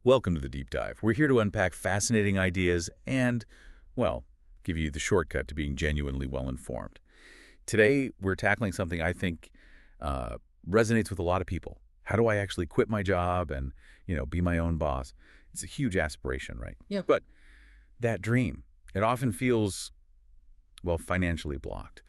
Welcome to the Deep Dive. We're here to unpack fascinating ideas and, well, give you the shortcut to being genuinely well-informed. Today, we're tackling something I think resonates with a lot of people. How do I actually quit my job and, be my own boss? It's a huge aspiration, right? Yeah. But that dream, it often feels, well, financially blocked.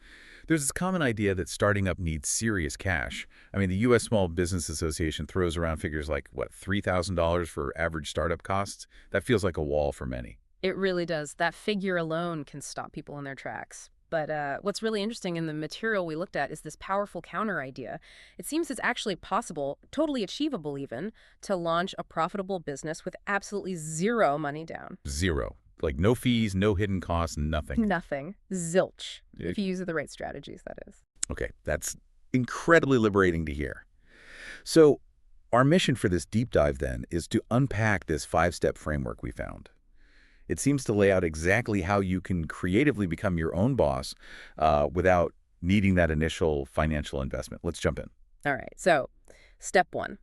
There's this common idea that starting up needs serious cash. I mean, the U.S. Small Business Association throws around figures like, what, $3,000 for average startup costs? That feels like a wall for many. It really does. That figure alone can stop people in their tracks. But what's really interesting in the material we looked at is this powerful counter idea. It seems it's actually possible, totally achievable even, to launch a profitable business with absolutely zero money down. Zero. Like no fees, no hidden costs, nothing. Nothing. Zilch. If you use the right strategies, that is. Okay, that's incredibly liberating to hear. So our mission for this deep dive then is to unpack this 5-step framework we found. It seems to lay out exactly how you can creatively become your own boss without needing that initial financial investment. Let's jump in. All right. So, step 1.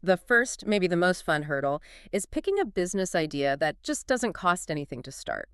The first, maybe the most fun hurdle, is picking a business idea that just doesn't cost anything to start.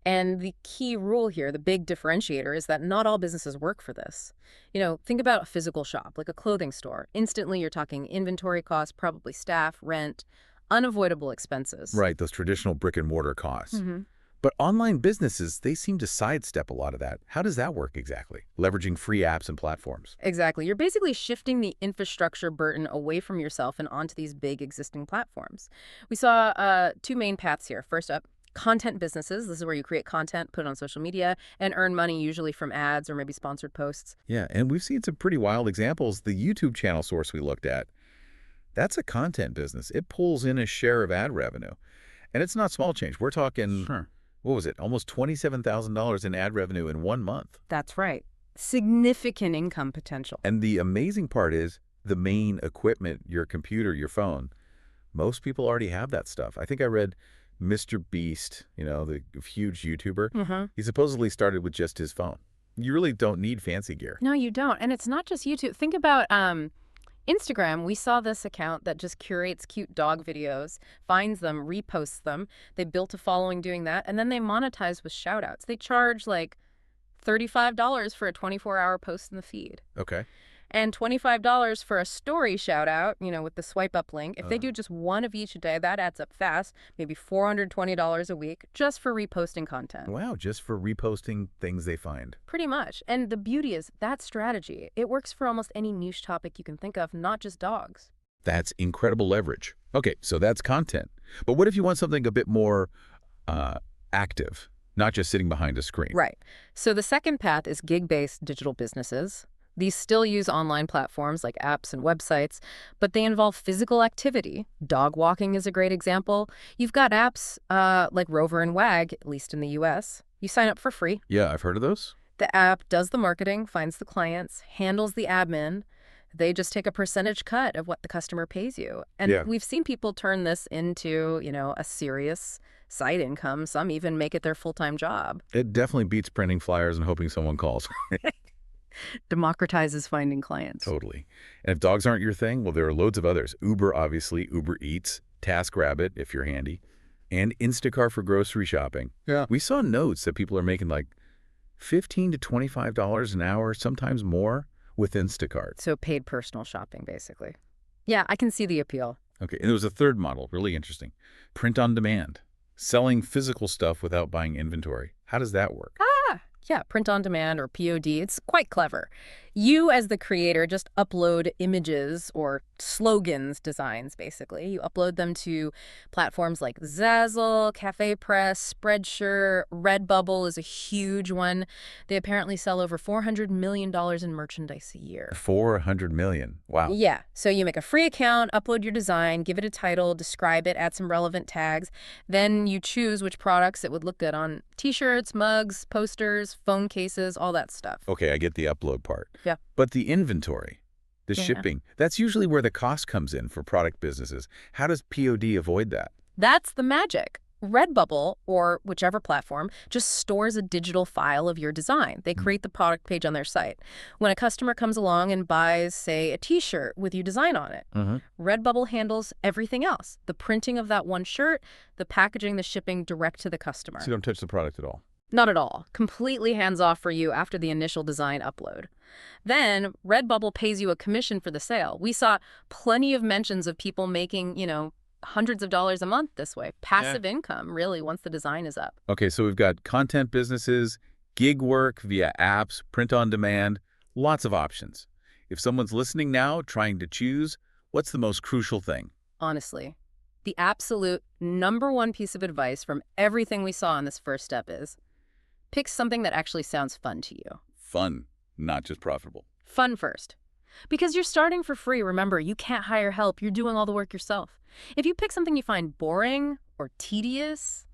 And the key rule here, the big differentiator, is that not all businesses work for this. Think about a physical shop, like a clothing store. Instantly, you're talking inventory costs, probably staff, rent, unavoidable expenses. Right, those traditional brick and mortar costs. Mm-hmm. But online businesses, they seem to sidestep a lot of that. How does that work exactly? Leveraging free apps and platforms. Exactly. You're basically shifting the infrastructure burden away from yourself and onto these big existing platforms. We saw 2 main paths here. First up, content businesses. This is where you create content, put it on social media, and earn money usually from ads or maybe sponsored posts. Yeah, and we've seen some pretty wild examples. The YouTube channel source we looked at, that's a content business. It pulls in a share of ad revenue. And it's not small change. We're talking, what was it, almost $27,000 in ad revenue in 1 month. That's right. Significant income potential. And the amazing part is the main equipment, your computer, your phone, most people already have that stuff. I think I read Mr. Beast, the huge YouTuber. Mm-hmm. He supposedly started with just his phone. You really don't need fancy gear. No, you don't. And it's not just YouTube. Think about Instagram. We saw this account that just curates cute dog videos, finds them, reposts them. They built a following doing that, and then they monetize with shout outs. They charge like $35 for a 24-hour post in the feed. Okay. And $25 for a story shout out, with the swipe up link. If they do just one of each a day, that adds up fast, maybe $420 a week just for reposting content. Wow, just for reposting things they find. Pretty much. And the beauty is that strategy, it works for almost any niche topic you can think of, not just dogs. That's incredible leverage. Okay, so that's content. But what if you want something a bit more active, not just sitting behind a screen? Right. So the second path is gig-based digital businesses. These still use online platforms like apps and websites, but they involve physical activity. Dog walking is a great example. You've got apps like Rover and Wag, at least in the US. You sign up for free. Yeah, I've heard of those. The app does the marketing, finds the clients, handles the admin. They just take a percentage cut of what the customer pays you. And we've seen people turn this into, a serious side income. Some even make it their full-time job. It definitely beats printing flyers and hoping someone calls. Democratizes finding clients. Totally. And if dogs aren't your thing, well, there are loads of others. Uber, obviously, Uber Eats, TaskRabbit, if you're handy, and Instacart for grocery shopping. Yeah. We saw notes that people are making like $15 to $25 an hour, sometimes more, with Instacart. So paid personal shopping, basically. Yeah, I can see the appeal. Okay, and there was a third model, really interesting. Print on demand. Selling physical stuff without buying inventory. How does that work? Yeah, print on demand or POD. It's quite clever. You, as the creator, just upload images or slogans, designs, basically. You upload them to platforms like Zazzle, Cafe Press, Spreadshirt, Redbubble is a huge one. They apparently sell over $400 million in merchandise a year. $400 million. Wow. Yeah. So you make a free account, upload your design, give it a title, describe it, add some relevant tags. Then you choose which products it would look good on T-shirts, mugs, posters, phone cases, all that stuff. Okay, I get the upload part. Yeah. But the inventory, the shipping, that's usually where the cost comes in for product businesses. How does POD avoid that? That's the magic. Redbubble, or whichever platform, just stores a digital file of your design. They Hmm. create the product page on their site. When a customer comes along and buys, say, a t-shirt with your design on it, Uh-huh. Redbubble handles everything else. The printing of that one shirt, the packaging, the shipping direct to the So customer. you don't touch the product at all. Not at all. Completely hands-off for you after the initial design upload. Then, Redbubble pays you a commission for the sale. We saw plenty of mentions of people making, hundreds of dollars a month this way. Yeah. Passive income, really, once the design is up. Okay, so we've got content businesses, gig work via apps, print on demand, lots of options. If someone's listening now, trying to choose, what's the most crucial thing? Honestly, the absolute number one piece of advice from everything we saw in this first step is pick something that actually sounds fun to you. Fun, not just profitable. Fun first. Because you're starting for free, remember, you can't hire help. You're doing all the work yourself. If you pick something you find boring or tedious,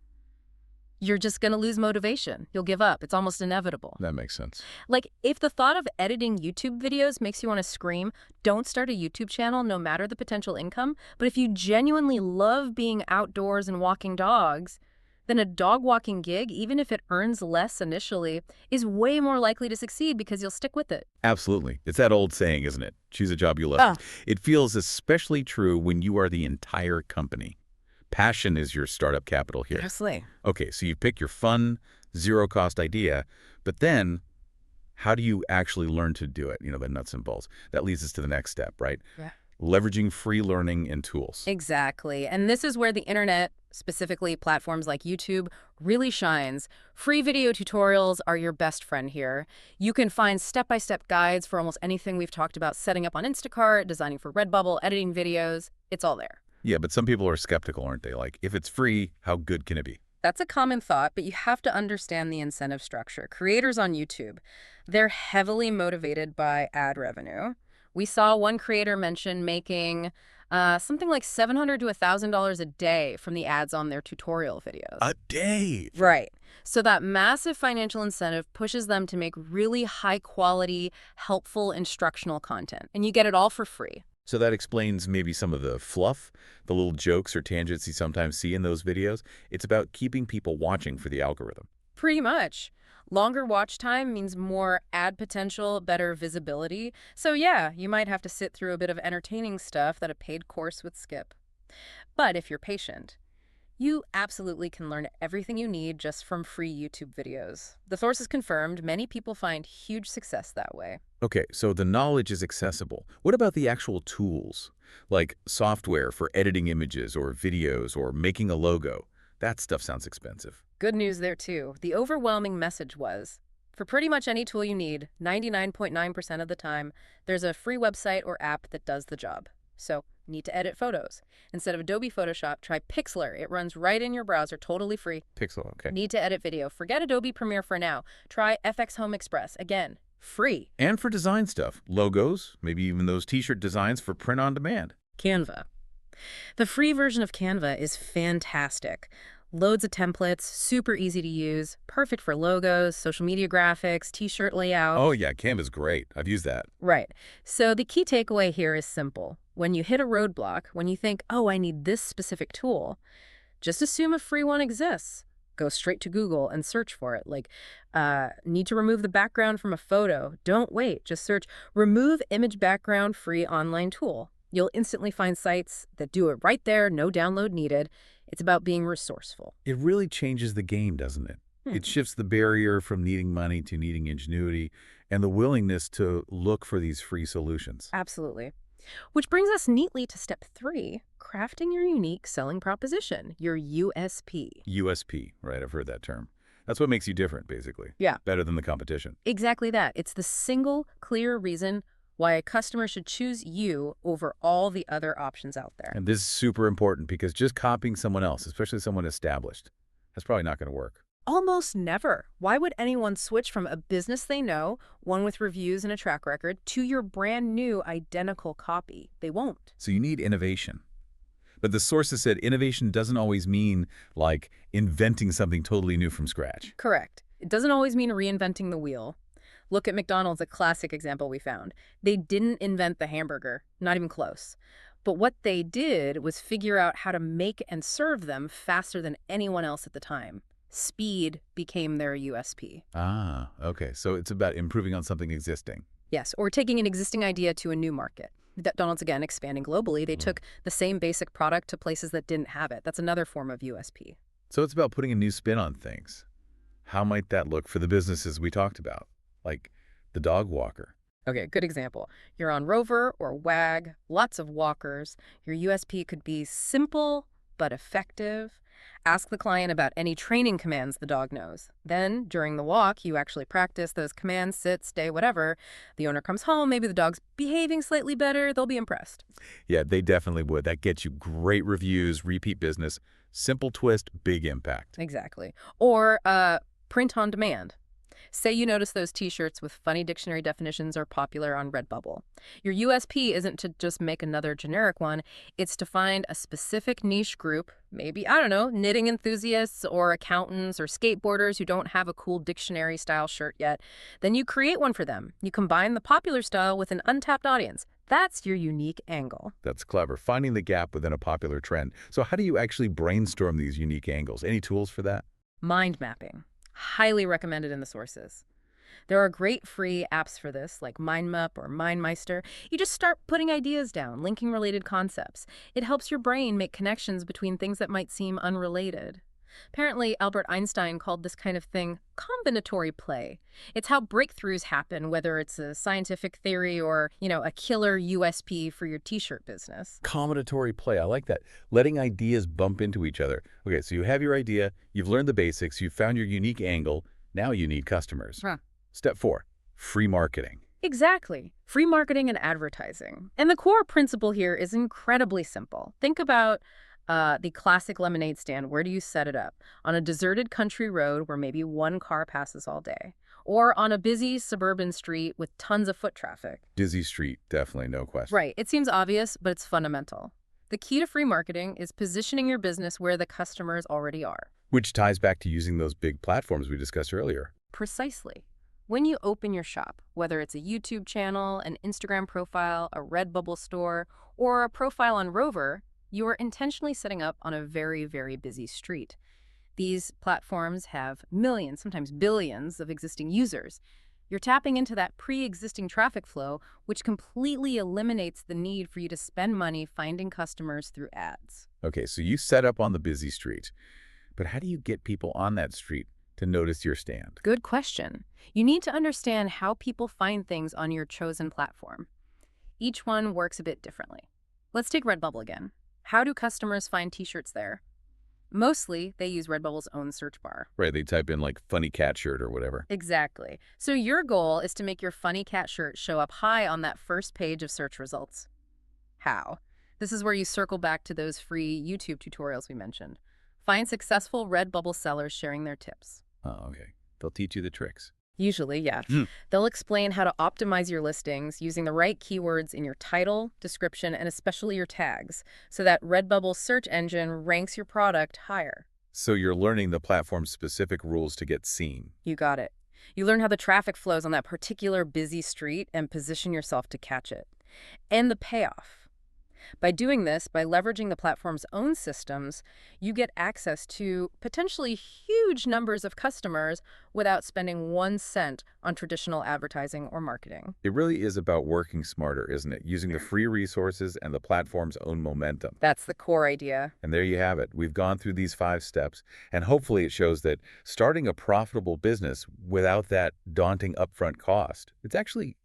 you're just going to lose motivation. You'll give up. It's almost inevitable. That makes sense. Like, if the thought of editing YouTube videos makes you want to scream, don't start a YouTube channel, no matter the potential income. But if you genuinely love being outdoors and walking dogs, then a dog walking gig, even if it earns less initially, is way more likely to succeed because you'll stick with it. Absolutely. It's that old saying, isn't it? Choose a job you love. Ah, It feels especially true when you are the entire company. Passion is your startup capital here. Honestly. Okay, so you pick your fun, zero-cost idea, but then how do you actually learn to do it? The nuts and bolts. That leads us to the next step, right? Yeah. Leveraging free learning and tools. Exactly. And this is where the internet, specifically platforms like YouTube, really shines. Free video tutorials are your best friend here. You can find step-by-step guides for almost anything we've talked about: setting up on Instacart, designing for Redbubble, editing videos. It's all there. Yeah, but some people are skeptical, aren't they? Like, if it's free, how good can it be? That's a common thought, but you have to understand the incentive structure. Creators on YouTube, they're heavily motivated by ad revenue. We saw one creator mention making something like $700 to $1,000 a day from the ads on their tutorial videos. A day! Right. So that massive financial incentive pushes them to make really high quality, helpful instructional content. And you get it all for free. So that explains maybe some of the fluff, the little jokes or tangents you sometimes see in those videos. It's about keeping people watching for the algorithm. Pretty much. Longer watch time means more ad potential, better visibility. So yeah, you might have to sit through a bit of entertaining stuff that a paid course would skip. But if you're patient, you absolutely can learn everything you need just from free YouTube videos. The source is confirmed. Many people find huge success that way. Okay, so the knowledge is accessible. What about the actual tools? Like software for editing images or videos or making a logo? That stuff sounds expensive. Good news there too. The overwhelming message was, for pretty much any tool you need, 99.9% of the time, there's a free website or app that does the job. So, need to edit photos. Instead of Adobe Photoshop, try Pixlr. It runs right in your browser, totally free. Pixel, okay. Need to edit video. Forget Adobe Premiere for now. Try FX Home Express. Again, free. And for design stuff, logos, maybe even those t-shirt designs for print on demand. Canva. The free version of Canva is fantastic. Loads of templates, super easy to use, perfect for logos, social media graphics, t-shirt layout. Oh yeah, Canva's great. I've used that. Right. So the key takeaway here is simple. When you hit a roadblock, when you think, oh, I need this specific tool, just assume a free one exists. Go straight to Google and search for it. Like, need to remove the background from a photo. Don't wait. Just search remove image background free online tool. You'll instantly find sites that do it right there, no download needed. It's about being resourceful. It really changes the game, doesn't it? Hmm. It shifts the barrier from needing money to needing ingenuity and the willingness to look for these free solutions. Absolutely. Which brings us neatly to step 3, crafting your unique selling proposition, your USP. USP, right? I've heard that term. That's what makes you different, basically. Yeah. Better than the competition. Exactly that. It's the single clear reason why a customer should choose you over all the other options out there. And this is super important because just copying someone else, especially someone established, that's probably not going to work. Almost never. Why would anyone switch from a business they know, one with reviews and a track record, to your brand new identical copy? They won't. So you need innovation. But the sources said innovation doesn't always mean like inventing something totally new from scratch. Correct. It doesn't always mean reinventing the wheel. Look at McDonald's, a classic example we found. They didn't invent the hamburger, not even close. But what they did was figure out how to make and serve them faster than anyone else at the time. Speed became their USP. Ah, okay. So it's about improving on something existing. Yes, or taking an existing idea to a new market. McDonald's, again, expanding globally, they Mm. took the same basic product to places that didn't have it. That's another form of USP. So it's about putting a new spin on things. How might that look for the businesses we talked about, like the dog walker? Okay, good example. You're on Rover or Wag, lots of walkers. Your USP could be simple but effective. Ask the client about any training commands the dog knows. Then, during the walk, you actually practice those commands, sit, stay, whatever. The owner comes home, maybe the dog's behaving slightly better, they'll be impressed. Yeah, they definitely would. That gets you great reviews, repeat business, simple twist, big impact. Exactly. Or print on demand. Say you notice those t-shirts with funny dictionary definitions are popular on Redbubble. Your USP isn't to just make another generic one, it's to find a specific niche group, maybe, I don't know, knitting enthusiasts or accountants or skateboarders who don't have a cool dictionary-style shirt yet. Then you create one for them. You combine the popular style with an untapped audience. That's your unique angle. That's clever, finding the gap within a popular trend. So how do you actually brainstorm these unique angles? Any tools for that? Mind mapping. Highly recommended in the sources. There are great free apps for this, like MindMap or MindMeister. You just start putting ideas down, linking related concepts. It helps your brain make connections between things that might seem unrelated. Apparently, Albert Einstein called this kind of thing combinatory play. It's how breakthroughs happen, whether it's a scientific theory or, a killer USP for your t-shirt business. Combinatory play. I like that. Letting ideas bump into each other. Okay, so you have your idea, you've learned the basics, you've found your unique angle, now you need customers. Huh. Step 4, free marketing. Exactly. Free marketing and advertising. And the core principle here is incredibly simple. Think about the classic lemonade stand. Where do you set it up? On a deserted country road where maybe one car passes all day, or on a busy suburban street with tons of foot traffic. Dizzy Street, definitely, no question. Right. It seems obvious, but it's fundamental. The key to free marketing is positioning your business where the customers already are. Which ties back to using those big platforms we discussed earlier. Precisely. When you open your shop, whether it's a YouTube channel, an Instagram profile, a Redbubble store, or a profile on Rover, you are intentionally setting up on a very, very busy street. These platforms have millions, sometimes billions, of existing users. You're tapping into that pre-existing traffic flow, which completely eliminates the need for you to spend money finding customers through ads. Okay, so you set up on the busy street, but how do you get people on that street to notice your stand? Good question. You need to understand how people find things on your chosen platform. Each one works a bit differently. Let's take Redbubble again. How do customers find t-shirts there? Mostly, they use Redbubble's own search bar. Right, they type in like funny cat shirt or whatever. Exactly. So your goal is to make your funny cat shirt show up high on that first page of search results. How? This is where you circle back to those free YouTube tutorials we mentioned. Find successful Redbubble sellers sharing their tips. Oh, okay. They'll teach you the tricks. Usually, yeah. Hmm. They'll explain how to optimize your listings using the right keywords in your title, description, and especially your tags, so that Redbubble's search engine ranks your product higher. So you're learning the platform's specific rules to get seen. You got it. You learn how the traffic flows on that particular busy street and position yourself to catch it. And the payoff. By doing this, by leveraging the platform's own systems, you get access to potentially huge numbers of customers without spending 1 cent on traditional advertising or marketing. It really is about working smarter, isn't it? Using the free resources and the platform's own momentum. That's the core idea. And there you have it. We've gone through these 5 steps, and hopefully it shows that starting a profitable business without that daunting upfront cost, it's actually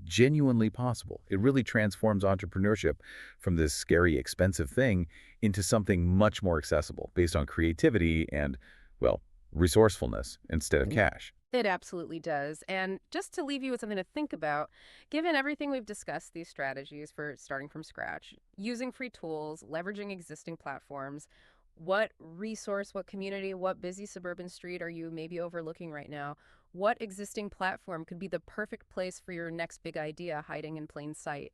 genuinely possible. It really transforms entrepreneurship from this scary, expensive thing into something much more accessible based on creativity and, well, resourcefulness instead of cash. It absolutely does. And just to leave you with something to think about, given everything we've discussed, these strategies for starting from scratch, using free tools, leveraging existing platforms, what resource, what community, what busy suburban street are you maybe overlooking right now? What existing platform could be the perfect place for your next big idea hiding in plain sight?